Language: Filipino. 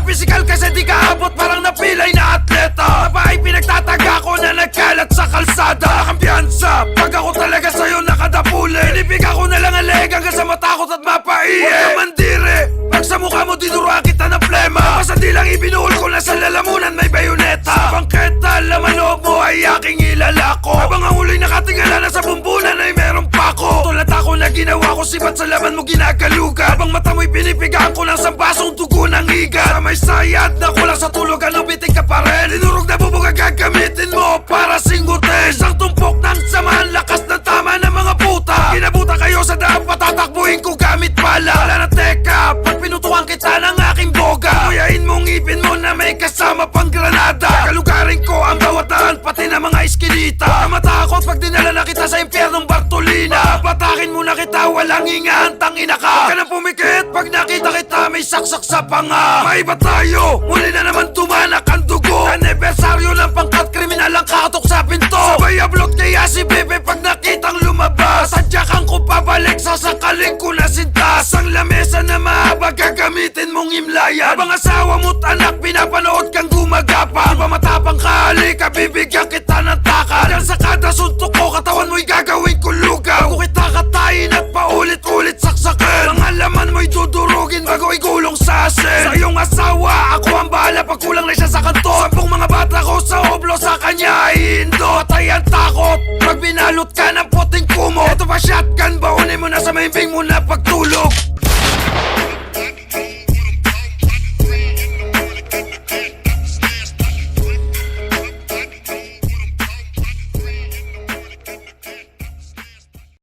pisikal kasi di kaabot, parang napilay na atleta. Nabahay pinagtataga ko na nagkalat sa kalsada. Nakampiyansa, pag ako talaga sa'yo nakadapuli. Pinipiga ko na lang ang leg hanggang sa matakot at mapaiye. Huwag ka mandire, pag sa mukha mo dinuruan kita ng plema. Basta di lang ibinuhol ko na sa lalamunan may bayoneta. Sa bangketa, laman loob mo ay aking ilalako. Habang ang ulo'y nakatingala na sa bumbunan ay meron pa ko. Tulad ako na ginawa ko, sibat sa laman mo ginagaluga. Habang mata mo'y pinipigaan ko ng sampasong dugo ng higa. Sa may sayad na kulang sa tulog, ano biting ka pa rin. Dinurog na bubog ang gagamitin mo para singutin. Isang tumpok ng samahan, lakas ng tama ng mga puta. Ginabuta kayo sa daan, patatakbuhin ko gamit pala. Wala na teka, pag pinutukan kita ng aking boga. Kuyain mong ipin mo na may kasama pang granada. Kalugarin ko ang bawat daan, pati na mga iskinita. Huwag ka matakot pag dinala na kita sa impyernong Bartolina. Patakin mo na kita, walang ingahantang ina ka. Huwag ka na pumikit, pag nakita kita may saksak sa panga. Maiba tayo, muli na naman tumanak ang dugo. Anibersaryo ng pangkat, kriminal ang kakatok sa pinto. Sabay ablot kaya si Bebe pag nakitang lumabas. Sadyakan ko pabalik, sasakaling ko na sintas. Ang lamesa na mahaba, gagamitin mong imlayan. Habang asawa mo't anak, pinapanood kang gumagapa. Di ba matapang ka, halika, bibigyan kita ng takal. Yan sa kada suntok ko, katawan mo'y gagawin ko lugaw. Bago kita katayin at paulit-ulit saksakin. Ang alaman mo'y dudurugin bago igulong sa asin. Sa iyong asawa, ako ang bahala pag kulang na siya sa kanto. Sampung mga bata ko sa oblo, sa kanya ay indo. Patay ang takot pag binalot ka ng puting kumot. Ito pa shotgun, baunin mo na sa mahimbing mo na pagtulog.